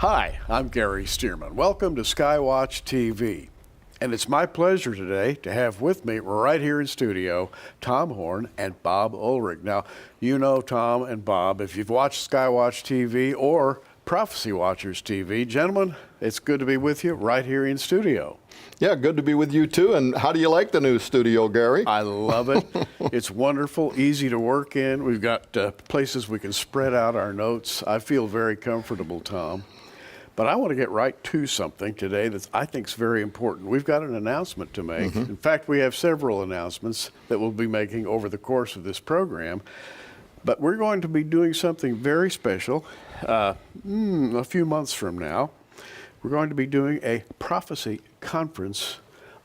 Hi, I'm Gary Stearman. Welcome to Skywatch TV. And it's my pleasure today to have with me right here in studio Tom Horn and Bob Ulrich. Now, you know Tom and Bob if you've watched Skywatch TV or Prophecy Watchers TV. Gentlemen, it's good to be with you right here in studio. Yeah, good to be with you too. And how do you like the new studio, Gary? I love it. It's wonderful, easy to work in. We've got places we can spread out our notes. I feel very comfortable, Tom. But I want to get right to something today that I think is very important. We've got an announcement to make. In fact, we have several announcements that we'll be making over the course of this program. But we're going to be doing something very special a few months from now. We're going to be doing a prophecy conference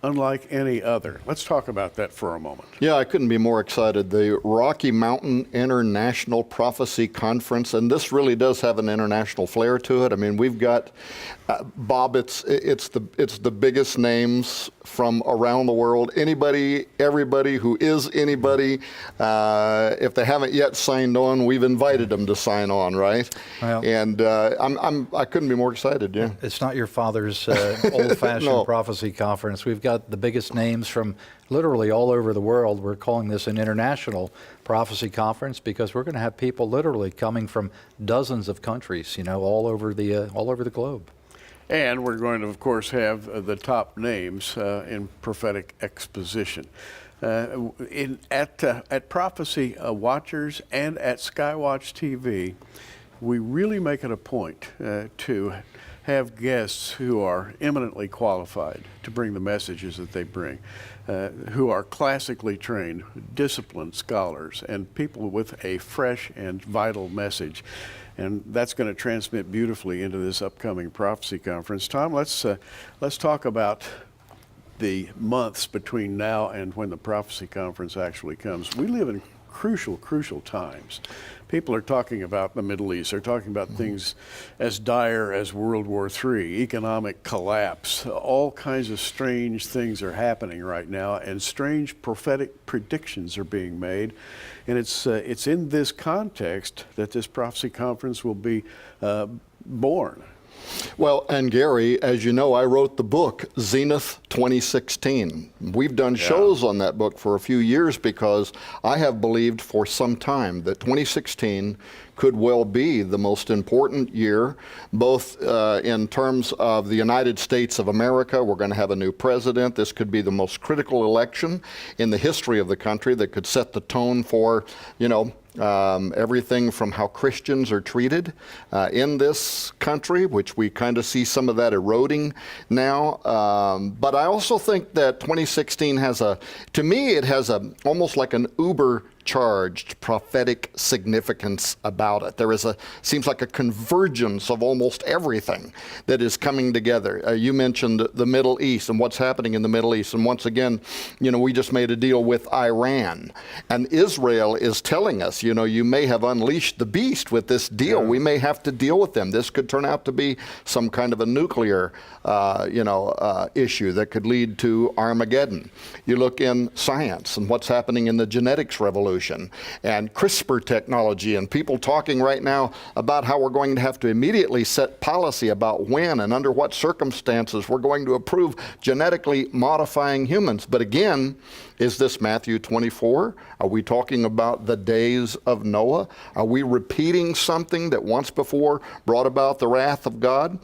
unlike any other. Let's talk about that for a moment. Yeah, I couldn't be more excited. The Rocky Mountain International Prophecy Conference, and this really does have an international flair to it. I mean, we've got, Bob, it's the biggest names from around the world. Anybody, everybody who is anybody, if they haven't yet signed on, we've invited them to sign on, right? Well, and I couldn't be more excited, yeah. It's not your father's old-fashioned No. prophecy conference. We've got the biggest names from literally all over the world. We're calling this an international prophecy conference because we're going to have people literally coming from dozens of countries, you know, all over the globe. And we're going to, of course, have the top names in prophetic exposition. At Prophecy Watchers and at Skywatch TV, we really make it a point to have guests who are eminently qualified to bring the messages that they bring, who are classically trained, disciplined scholars, and people with a fresh and vital message. And that's going to transmit beautifully into this upcoming prophecy conference. Tom, let's talk about the months between now and when the prophecy conference actually comes. We live in crucial times. People are talking about the Middle East. They're talking about things as dire as World War III, economic collapse. All kinds of strange things are happening right now, and strange prophetic predictions are being made. And it's in this context that this prophecy conference will be born. Well, and Gary, as you know, I wrote the book, Zenith 2016. We've done shows on that book for a few years because I have believed for some time that 2016 could well be the most important year, both in terms of the United States of America. We're going to have a new president. This could be the most critical election in the history of the country that could set the tone for, you know, everything from how Christians are treated in this country, which we kind of see some of that eroding now. But I also think that 2016 has to me, it has almost like an uber charged prophetic significance about it. There seems like a convergence of almost everything that is coming together. You mentioned the Middle East and what's happening in the Middle East. And once again, you know, we just made a deal with Iran. And Israel is telling us, you know, you may have unleashed the beast with this deal. Yeah. We may have to deal with them. This could turn out to be some kind of a nuclear, issue that could lead to Armageddon. You look in science and what's happening in the genetics revolution and CRISPR technology, and people talking right now about how we're going to have to immediately set policy about when and under what circumstances we're going to approve genetically modifying humans. But again, is this Matthew 24? Are we talking about the days of Noah? Are we repeating something that once before brought about the wrath of God?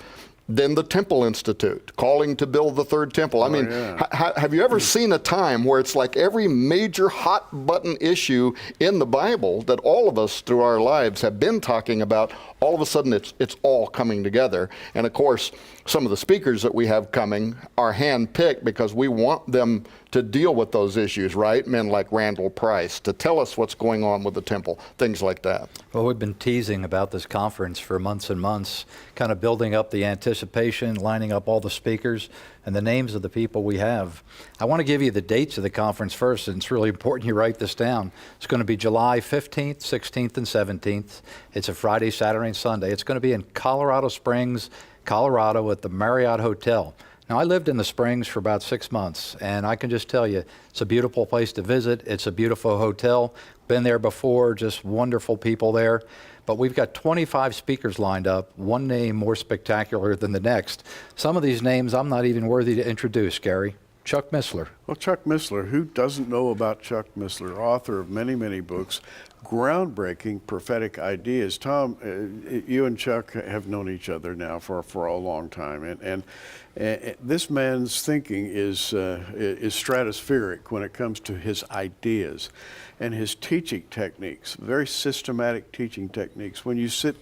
Then the Temple Institute, calling to build the third temple. I mean, have you ever seen a time where it's like every major hot button issue in the Bible that all of us through our lives have been talking about, all of a sudden it's all coming together. And of course, some of the speakers that we have coming are handpicked because we want them to deal with those issues, right? Men like Randall Price, to tell us what's going on with the temple, things like that. Well, we've been teasing about this conference for months and months, kind of building up the anticipation, lining up all the speakers and the names of the people we have. I want to give you the dates of the conference first, and it's really important you write this down. It's going to be July 15th, 16th, and 17th. It's a Friday, Saturday, and Sunday. It's going to be in Colorado Springs, Colorado at the Marriott Hotel. Now, I lived in the Springs for about 6 months, and I can just tell you, it's a beautiful place to visit. It's a beautiful hotel. Been there before, just wonderful people there. But we've got 25 speakers lined up, one name more spectacular than the next. Some of these names I'm not even worthy to introduce, Gary. Chuck Missler. Well, Chuck Missler, who doesn't know about Chuck Missler, author of many, many books, groundbreaking prophetic ideas. Tom, you and Chuck have known each other now for a long time, and this man's thinking is stratospheric when it comes to his ideas and his teaching techniques, very systematic teaching techniques. When you sit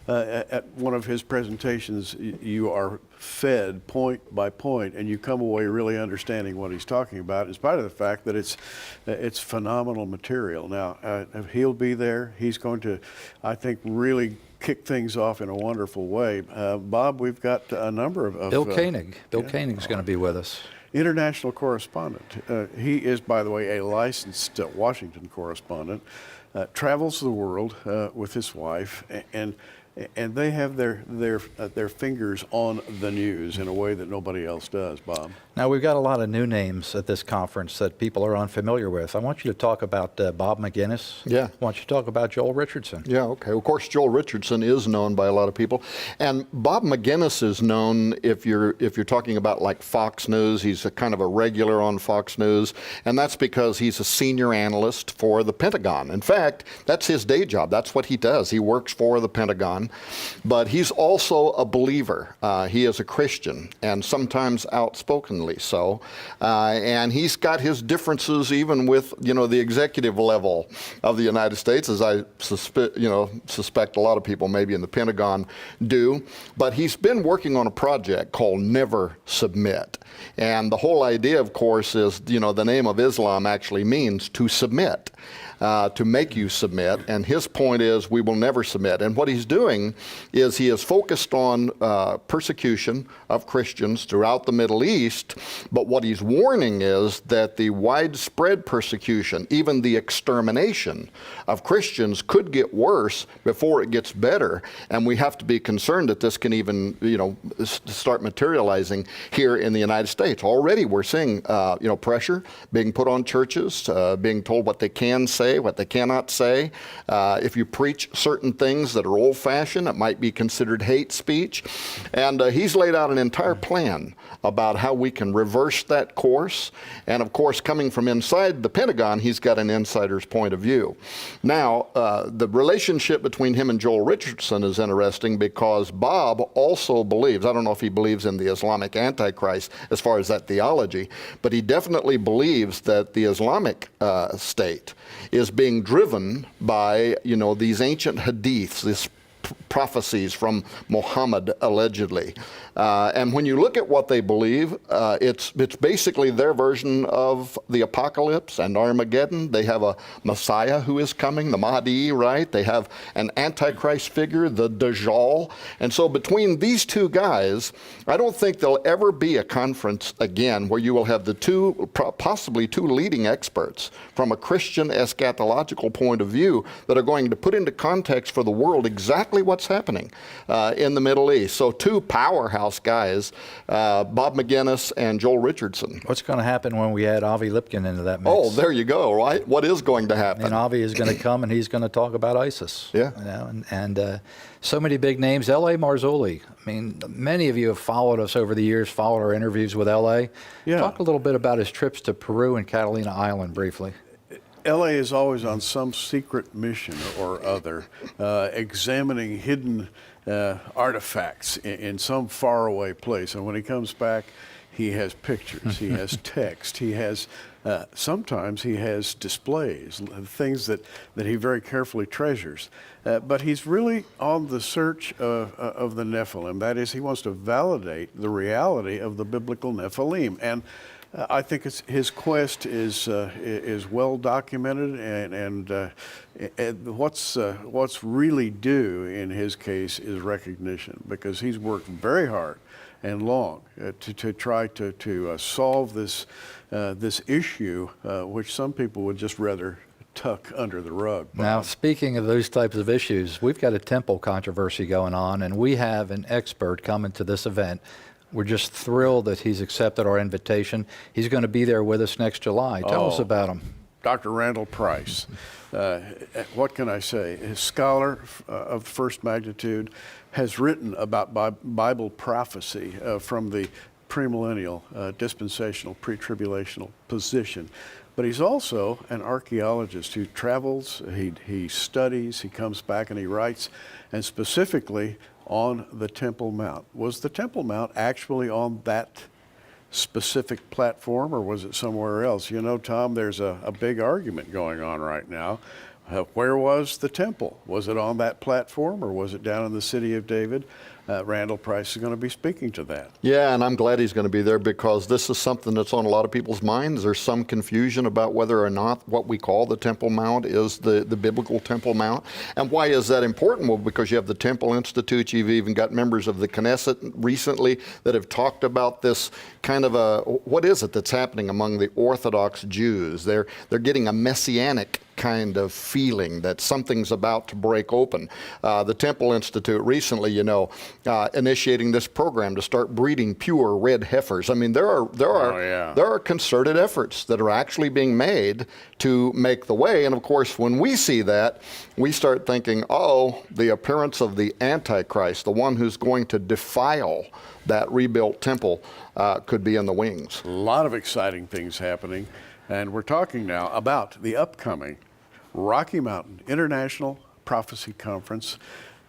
at one of his presentations, you are fed point by point, and you come away really understanding what he's talking about, in spite of the fact that it's phenomenal material. Now, he'll be there. He's going to, I think, really kick things off in a wonderful way. Bob, we've got a number of Bill Koenig. Bill Koenig's going to be with us. International correspondent. He is, by the way, a licensed Washington correspondent, travels the world with his wife, and they have their fingers on the news in a way that nobody else does, Bob. Now, we've got a lot of new names at this conference that people are unfamiliar with. I want you to talk about Bob McGinnis. Yeah. I want you to talk about Joel Richardson. Yeah, okay. Of course, Joel Richardson is known by a lot of people. And Bob McGinnis is known if you're talking about like Fox News. He's a kind of a regular on Fox News. And that's because he's a senior analyst for the Pentagon. In fact, that's his day job. That's what he does. He works for the Pentagon. But he's also a believer. He is a Christian, and sometimes outspokenly so. And he's got his differences even with, the executive level of the United States, as I suspect a lot of people maybe in the Pentagon do. But he's been working on a project called Never Submit. And the whole idea, of course, is, the name of Islam actually means to submit. To make you submit, and his point is we will never submit. And what he's doing is he is focused on persecution of Christians throughout the Middle East, but what he's warning is that the widespread persecution, even the extermination of Christians, could get worse before it gets better, and we have to be concerned that this can even start materializing here in the United States. Already we're seeing pressure being put on churches, being told what they can say, what they cannot say. If you preach certain things that are old-fashioned, it might be considered hate speech. And he's laid out an entire plan about how we can reverse that course. And of course, coming from inside the Pentagon, he's got an insider's point of view. Now, the relationship between him and Joel Richardson is interesting because Bob also believes, I don't know if he believes in the Islamic Antichrist as far as that theology, but he definitely believes that the Islamic State is being driven by, these ancient hadiths, these prophecies from Muhammad, allegedly. And when you look at what they believe, it's basically their version of the apocalypse and Armageddon. They have a Messiah who is coming, the Mahdi, right? They have an Antichrist figure, the Dajjal. And so between these two guys, I don't think there'll ever be a conference again where you will have the possibly two leading experts from a Christian eschatological point of view that are going to put into context for the world exactly what's happening in the Middle East. So two powerhouse guys, Bob McGinnis and Joel Richardson. What's going to happen when we add Avi Lipkin into that mix? Oh, there you go, right? What is going to happen? And Avi is going to come and he's going to talk about ISIS. Yeah. And so many big names. L.A. Marzulli. I mean, many of you have followed us over the years, followed our interviews with L.A. Yeah. Talk a little bit about his trips to Peru and Catalina Island briefly. LA is always on some secret mission or other, examining hidden artifacts in some faraway place. And when he comes back, he has pictures, he has text, he has, sometimes he has displays, things that he very carefully treasures. But he's really on the search of the Nephilim. That is, he wants to validate the reality of the biblical Nephilim. And I think his quest is well documented, and what's really due in his case is recognition, because he's worked very hard and long to try to solve this issue, which some people would just rather tuck under the rug. Now, speaking of those types of issues, we've got a temple controversy going on, and we have an expert coming to this event. We're just thrilled that he's accepted our invitation. He's going to be there with us next July. Tell us about him. Dr. Randall Price. What can I say? A scholar of first magnitude, has written about Bible prophecy from the premillennial, dispensational, pre-tribulational position. But he's also an archaeologist who travels, he studies, he comes back and he writes, and specifically on the Temple Mount. Was the Temple Mount actually on that specific platform, or was it somewhere else? You know, Tom, there's a big argument going on right now. Where was the temple? Was it on that platform, or was it down in the city of David? Randall Price is going to be speaking to that. Yeah, and I'm glad he's going to be there, because this is something that's on a lot of people's minds. There's some confusion about whether or not what we call the Temple Mount is the biblical Temple Mount. And why is that important? Well, because you have the Temple Institute. You've even got members of the Knesset recently that have talked about this kind of what is it that's happening among the Orthodox Jews? They're getting a messianic kind of feeling that something's about to break open. The Temple Institute recently, initiating this program to start breeding pure red heifers. I mean, there are concerted efforts that are actually being made to make the way. And of course, when we see that, we start thinking, oh, the appearance of the Antichrist, the one who's going to defile that rebuilt temple, could be in the wings. A lot of exciting things happening. And we're talking now about the upcoming Rocky Mountain International Prophecy Conference,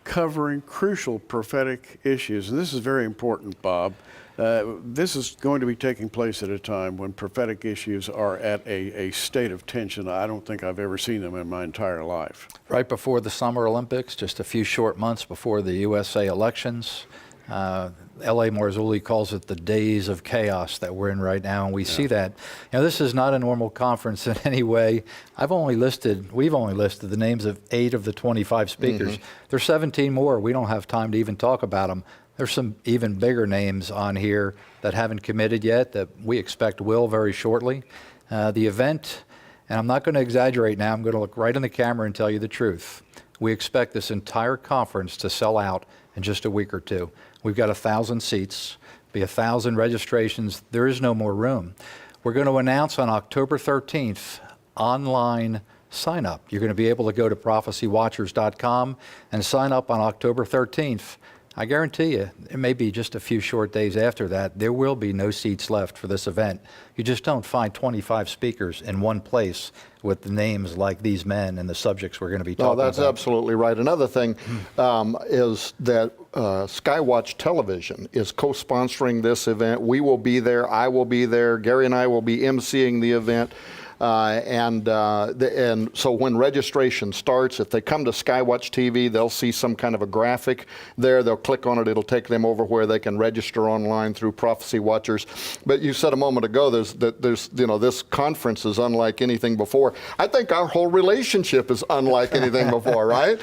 covering crucial prophetic issues. And this is very important, Bob. This is going to be taking place at a time when prophetic issues are at a state of tension. I don't think I've ever seen them in my entire life. Right before the Summer Olympics, just a few short months before the USA elections, L.A. Marzulli calls it the days of chaos that we're in right now, and we see that. This is not a normal conference in any way. We've only listed the names of 8 of the 25 speakers. There's 17 more. We don't have time to even talk about them. There's some even bigger names on here that haven't committed yet that we expect will very shortly. The event, and I'm not going to exaggerate now, I'm going to look right in the camera and tell you the truth. We expect this entire conference to sell out in just a week or two. We've got 1,000 seats, be 1,000 registrations. There is no more room. We're going to announce on October 13th, online sign up. You're going to be able to go to prophecywatchers.com and sign up on October 13th. I guarantee you, it may be just a few short days after that, there will be no seats left for this event. You just don't find 25 speakers in one place with the names like these men and the subjects we're going to be talking about. No, that's absolutely right. Another thing is that Skywatch Television is co-sponsoring this event. We will be there. I will be there. Gary and I will be emceeing the event. And so when registration starts, if they come to Skywatch TV, they'll see some kind of a graphic there. They'll click on it. It'll take them over where they can register online through Prophecy Watchers. But you said a moment ago, this conference is unlike anything before. I think our whole relationship is unlike anything before, right?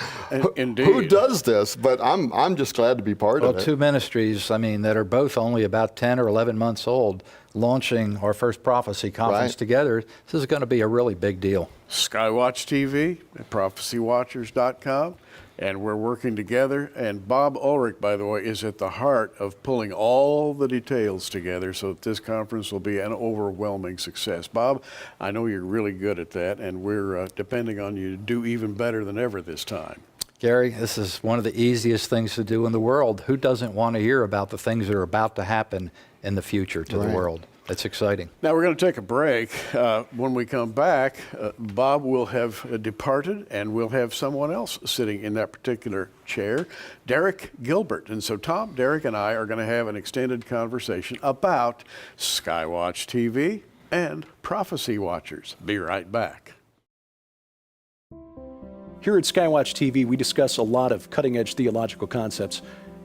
Indeed. Who does this? But I'm just glad to be part of it. Well, 2 ministries, that are both only about 10 or 11 months old, launching our first prophecy conference together. This is going to be a really big deal. Skywatch TV at prophecywatchers.com, and we're working together. And Bob Ulrich, by the way, is at the heart of pulling all the details together so that this conference will be an overwhelming success. Bob, I know you're really good at that, and we're depending on you to do even better than ever this time. Gary, this is one of the easiest things to do in the world. Who doesn't want to hear about the things that are about to happen in the future to the world? It's exciting. Now we're going to take a break. When we come back, Bob will have departed, and we'll have someone else sitting in that particular chair, Derek Gilbert. And so Tom, Derek, and I are going to have an extended conversation about Skywatch TV and Prophecy Watchers. Be right back. Here at Skywatch TV, we discuss a lot of cutting-edge theological concepts.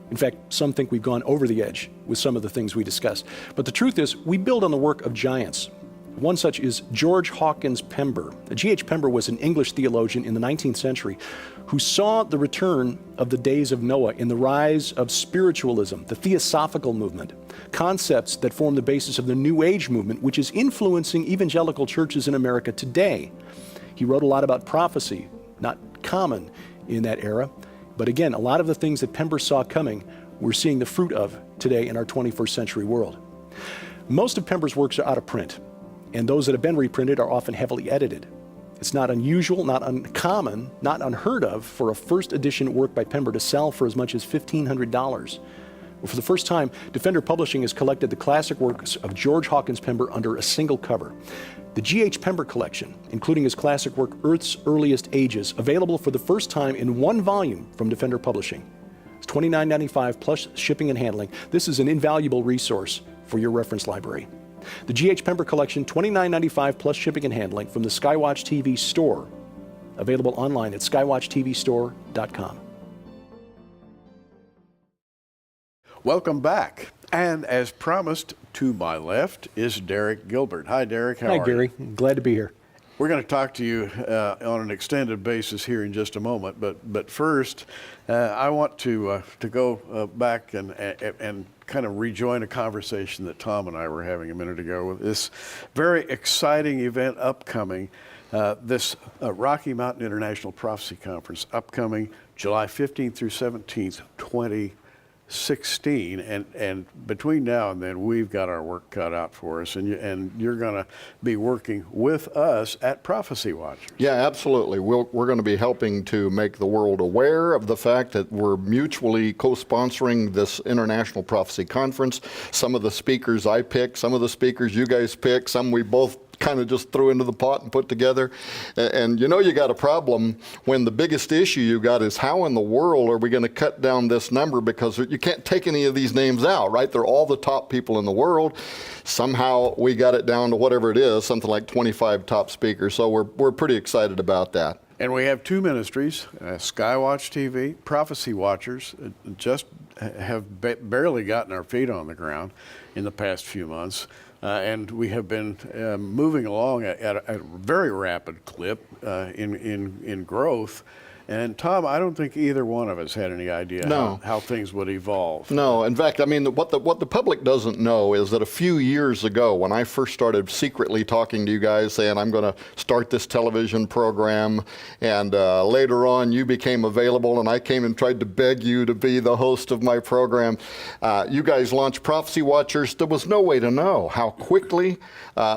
In fact, some think we've gone over the edge with some of the things we discuss. But the truth is, we build on the work of giants. One such is George Hawkins Pember. G.H. Pember was an English theologian in the 19th century who saw the return of the days of Noah in the rise of spiritualism, the theosophical movement, concepts that form the basis of the New Age movement, which is influencing evangelical churches in America today. He wrote a lot about prophecy, not common in that era. But again, a lot of the things that Pember saw coming, we're seeing the fruit of today in our 21st century world. Most of Pember's works are out of print, and those that have been reprinted are often heavily edited. It's not unusual, not uncommon, not unheard of for a first edition work by Pember to sell for as much as $1,500. Well, for the first time, Defender Publishing has collected the classic works of George Hawkins Pember under a single cover. The G.H. Pember collection, including his classic work Earth's Earliest Ages, available for the first time in one volume from Defender Publishing. It's $29.95 plus shipping and handling. This is an invaluable resource for your reference library. The G.H. Pember collection, $29.95 plus shipping and handling from the Skywatch TV store, available online at skywatchtvstore.com. Welcome back. And as promised, to my left is Derek Gilbert. Hi, Derek. How are you? Hi, Gary. Glad to be here. We're going to talk to you on an extended basis here in just a moment, but first, I want to go back and kind of rejoin a conversation that Tom and I were having a minute ago with this very exciting event upcoming, this Rocky Mountain International Prophecy Conference upcoming July 15th through 17th, 2016, and between now and then we've got our work cut out for us, and you're going to be working with us at Prophecy Watchers. Yeah, absolutely. We're going to be helping to make the world aware of the fact that we're mutually co-sponsoring this International Prophecy Conference. Some of the speakers I pick, some of the speakers you guys pick, some we both kind of just threw into the pot and put together. And you know you got a problem when the biggest issue you got is how in the world are we going to cut down this number, because you can't take any of these names out, right? They're all the top people in the world. Somehow we got it down to whatever it is, something like 25 top speakers. So we're pretty excited about that. And we have two ministries, Skywatch TV, Prophecy Watchers, just have barely gotten our feet on the ground in the past few months. And we have been moving along at a very rapid clip in growth. And Tom, I don't think either one of us had any idea how things would evolve. No, in fact, I mean, what the public doesn't know is that a few years ago, when I first started secretly talking to you guys saying I'm going to start this television program, and later on you became available and I came and tried to beg you to be the host of my program, you guys launched Prophecy Watchers. There was no way to know how quickly.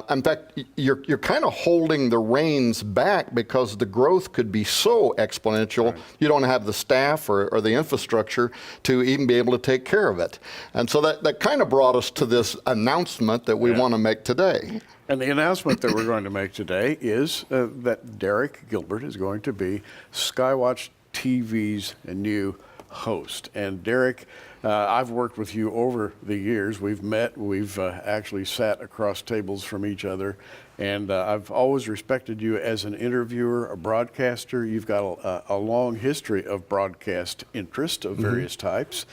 In fact, you're kind of holding the reins back because the growth could be so exponential. Right. You don't have the staff or the infrastructure to even be able to take care of it. And so that kind of brought us to this announcement that we want to make today. And the announcement that we're going to make today is that Derek Gilbert is going to be Skywatch TV's new host. And Derek, I've worked with you over the years. We've met, we've actually sat across tables from each other, and I've always respected you as an interviewer, a broadcaster. You've got a long history of broadcast interest of various types.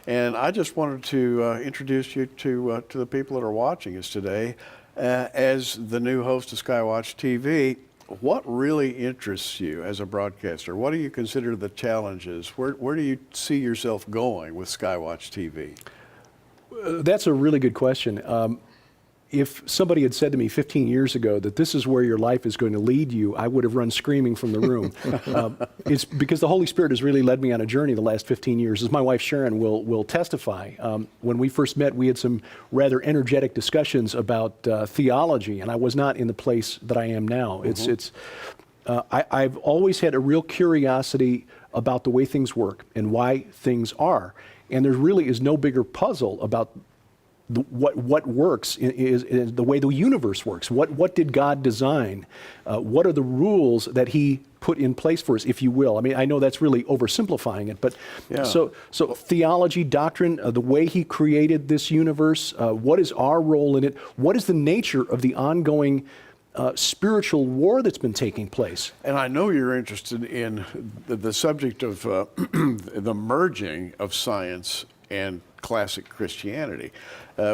And I just wanted to introduce you to the people that are watching us today as the new host of Skywatch TV. What really interests you as a broadcaster? What do you consider the challenges? Where do you see yourself going with Skywatch TV? That's a really good question. If somebody had said to me 15 years ago that this is where your life is going to lead you, I would have run screaming from the room. It's because the Holy Spirit has really led me on a journey the last 15 years. As my wife Sharon will testify, when we first met, we had some rather energetic discussions about theology, and I was not in the place that I am now. I've always had a real curiosity about the way things work and why things are, and there really is no bigger puzzle about what works is the way the universe works. What did God design? What are the rules that He put in place for us, if you will? I mean, I know that's really oversimplifying it, but so theology, doctrine, the way He created this universe, what is our role in it? What is the nature of the ongoing spiritual war that's been taking place? And I know you're interested in the subject of the merging of science and classic Christianity.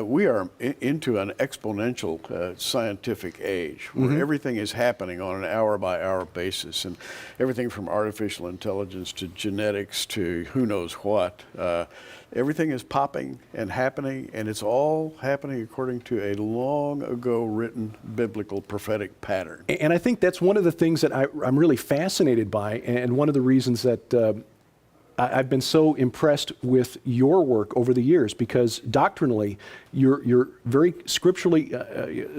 We are into an exponential scientific age where everything is happening on an hour-by-hour basis, and everything from artificial intelligence to genetics to who knows what. Everything is popping and happening, and it's all happening according to a long ago written biblical prophetic pattern. And I think that's one of the things that I'm really fascinated by, and one of the reasons that I've been so impressed with your work over the years because doctrinally, you're very scripturally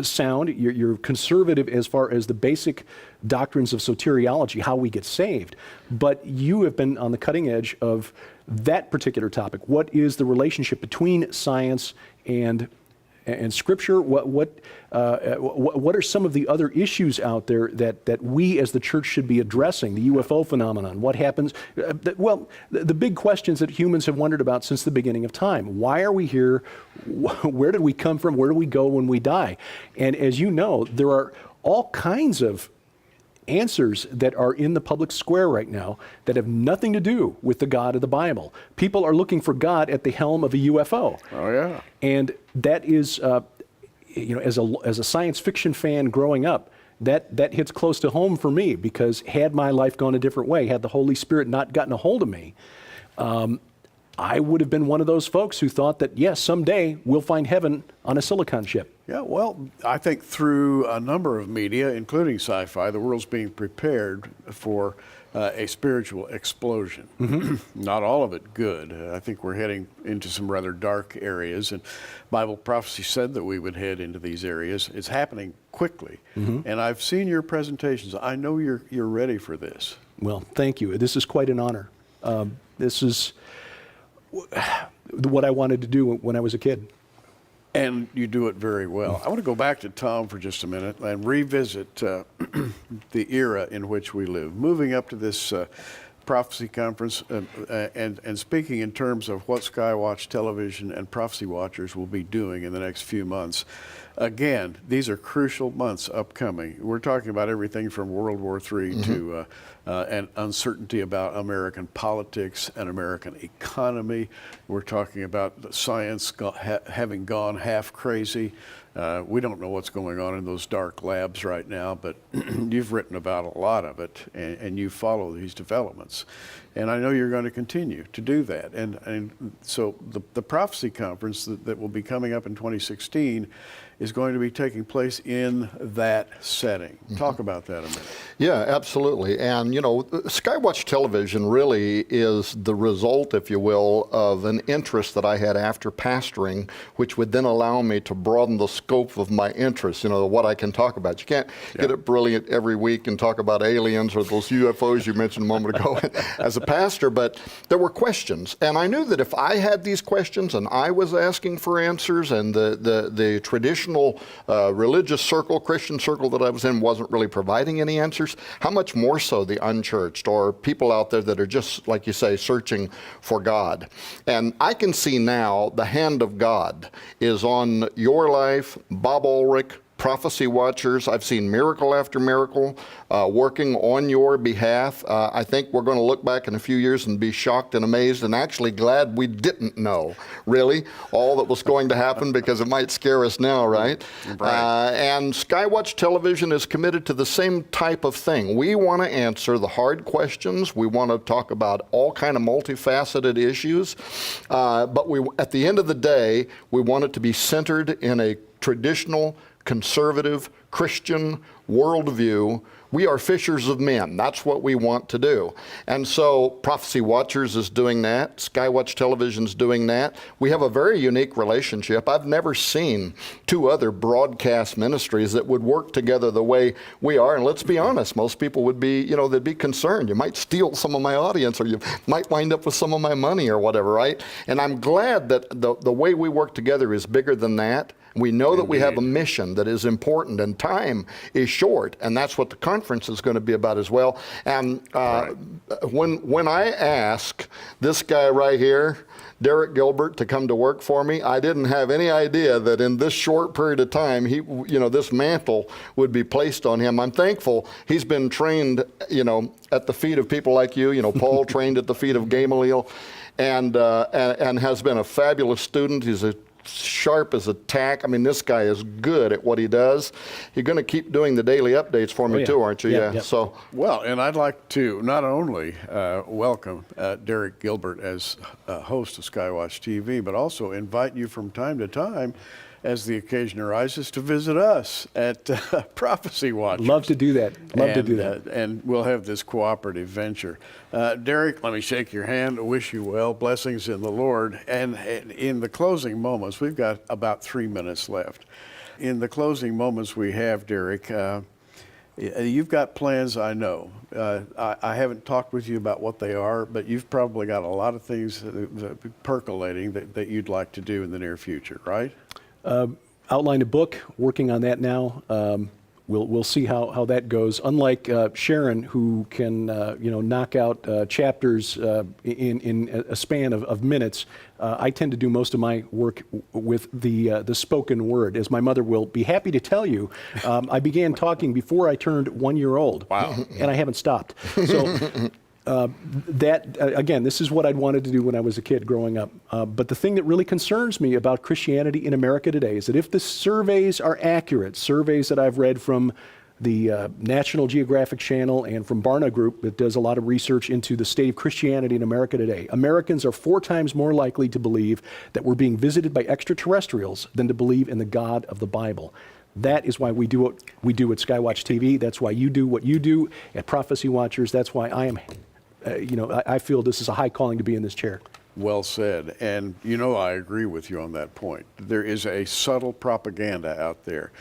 sound. You're conservative as far as the basic doctrines of soteriology, how we get saved. But you have been on the cutting edge of that particular topic. What is the relationship between science and Scripture? What are some of the other issues out there that we as the church should be addressing? The UFO phenomenon. What happens? The big questions that humans have wondered about since the beginning of time. Why are we here? Where did we come from? Where do we go when we die? And as you know, there are all kinds of answers that are in the public square right now that have nothing to do with the God of the Bible. People are looking for God at the helm of a UFO. Oh, yeah. And that is, as a science fiction fan growing up, that hits close to home for me because had my life gone a different way, had the Holy Spirit not gotten a hold of me, I would have been one of those folks who thought that, yes, someday we'll find heaven on a silicon chip. Yeah, well, I think through a number of media, including sci-fi, the world's being prepared for a spiritual explosion. Not all of it good. I think we're heading into some rather dark areas, and Bible prophecy said that we would head into these areas. It's happening quickly, and I've seen your presentations. I know you're ready for this. Well, thank you. This is quite an honor. This is what I wanted to do when I was a kid. And you do it very well. I want to go back to Tom for just a minute and revisit the era in which we live. Moving up to this prophecy conference and speaking in terms of what Skywatch Television and Prophecy Watchers will be doing in the next few months. Again, these are crucial months upcoming. We're talking about everything from World War III to an uncertainty about American politics and American economy. We're talking about science having gone half crazy. We don't know what's going on in those dark labs right now, but you've written about a lot of it, and you follow these developments. And I know you're going to continue to do that. And so the prophecy conference that will be coming up in 2016 is going to be taking place in that setting. Talk about that a minute. Yeah, absolutely. And, Skywatch Television really is the result, if you will, of an interest that I had after pastoring, which would then allow me to broaden the scope of my interests, what I can talk about. You can't get it brilliant every week and talk about aliens or those UFOs you mentioned a moment ago as a pastor, but there were questions. And I knew that if I had these questions and I was asking for answers and the traditional religious circle, Christian circle that I was in wasn't really providing any answers, how much more so the unchurched or people out there that are just, like you say, searching for God. And I can see now the hand of God is on your life, Bob Ulrich, Prophecy Watchers. I've seen miracle after miracle working on your behalf. I think we're going to look back in a few years and be shocked and amazed and actually glad we didn't know, really, all that was going to happen because it might scare us now, right? And Skywatch Television is committed to the same type of thing. We want to answer the hard questions. We want to talk about all kind of multifaceted issues. But at the end of the day, we want it to be centered in a traditional conservative Christian worldview. We are fishers of men. That's what we want to do. And so Prophecy Watchers is doing that. Skywatch Television's doing that. We have a very unique relationship. I've never seen two other broadcast ministries that would work together the way we are. And let's be honest, most people would be, they'd be concerned. You might steal some of my audience or you might wind up with some of my money or whatever, right? And I'm glad that the way we work together is bigger than that. We know that we have a mission that is important and time is short, and that's what the conference is going to be about as well. And when I ask this guy right here, Derek Gilbert, to come to work for me, I didn't have any idea that in this short period of time, this mantle would be placed on him. I'm thankful he's been trained, at the feet of people like you. Paul trained at the feet of Gamaliel, and has been a fabulous student. He's a sharp as a tack. I mean, this guy is good at what he does. You're going to keep doing the daily updates for me too, aren't you? Yeah. So, well, and I'd like to not only welcome Derek Gilbert as host of Skywatch TV, but also invite you from time to time as the occasion arises, to visit us at Prophecy Watchers. Love to do that. Love to do that. And we'll have this cooperative venture. Derek, let me shake your hand, wish you well, blessings in the Lord. And in the closing moments, we've got about 3 minutes left. In the closing moments we have, Derek, you've got plans, I know. I haven't talked with you about what they are, but you've probably got a lot of things percolating that you'd like to do in the near future, right? Outlined a book, working on that now. We'll see how that goes. Unlike Sharon, who can knock out chapters in a span of minutes, I tend to do most of my work with the spoken word. As my mother will be happy to tell you, I began talking before I turned 1 year old. Wow. And I haven't stopped. So again, this is what I'd wanted to do when I was a kid growing up. But the thing that really concerns me about Christianity in America today is that if the surveys are accurate, surveys that I've read from the National Geographic Channel and from Barna Group that does a lot of research into the state of Christianity in America today, Americans are 4 times more likely to believe that we're being visited by extraterrestrials than to believe in the God of the Bible. That is why we do what we do at Skywatch TV. That's why you do what you do at Prophecy Watchers. That's why I am I feel this is a high calling to be in this chair. Well said. And I agree with you on that point. There is a subtle propaganda out there,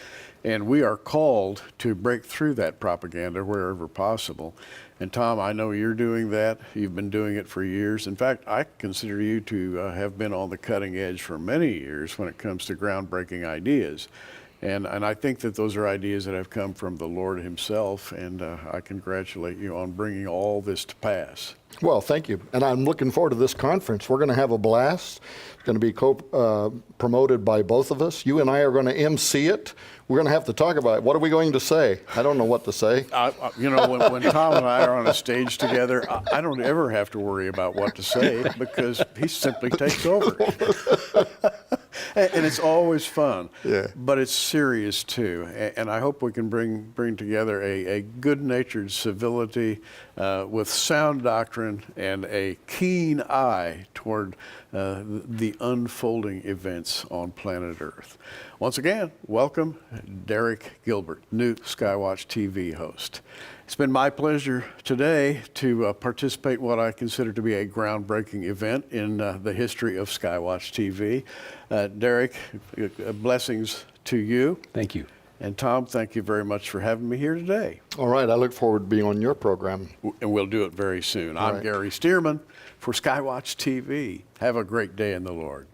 and we are called to break through that propaganda wherever possible. And Tom, I know you're doing that. You've been doing it for years. In fact, I consider you to have been on the cutting edge for many years when it comes to groundbreaking ideas. And I think that those are ideas that have come from the Lord himself, and I congratulate you on bringing all this to pass. Well, thank you. And I'm looking forward to this conference. We're going to have a blast. It's going to be promoted by both of us. You and I are going to MC it. We're going to have to talk about it. What are we going to say? I don't know what to say. When Tom and I are on a stage together, I don't ever have to worry about what to say because he simply takes over. And it's always fun, Yeah. But it's serious too. And I hope we can bring together a good-natured civility with sound doctrine and a keen eye toward the unfolding events on planet Earth. Once again, welcome Derek Gilbert, new Skywatch TV host. It's been my pleasure today to participate in what I consider to be a groundbreaking event in the history of Skywatch TV. Derek, blessings to you. Thank you. And Tom, thank you very much for having me here today. All right, I look forward to being on your program. And we'll do it very soon. I'm right. Gary Stearman for Skywatch TV. Have a great day in the Lord.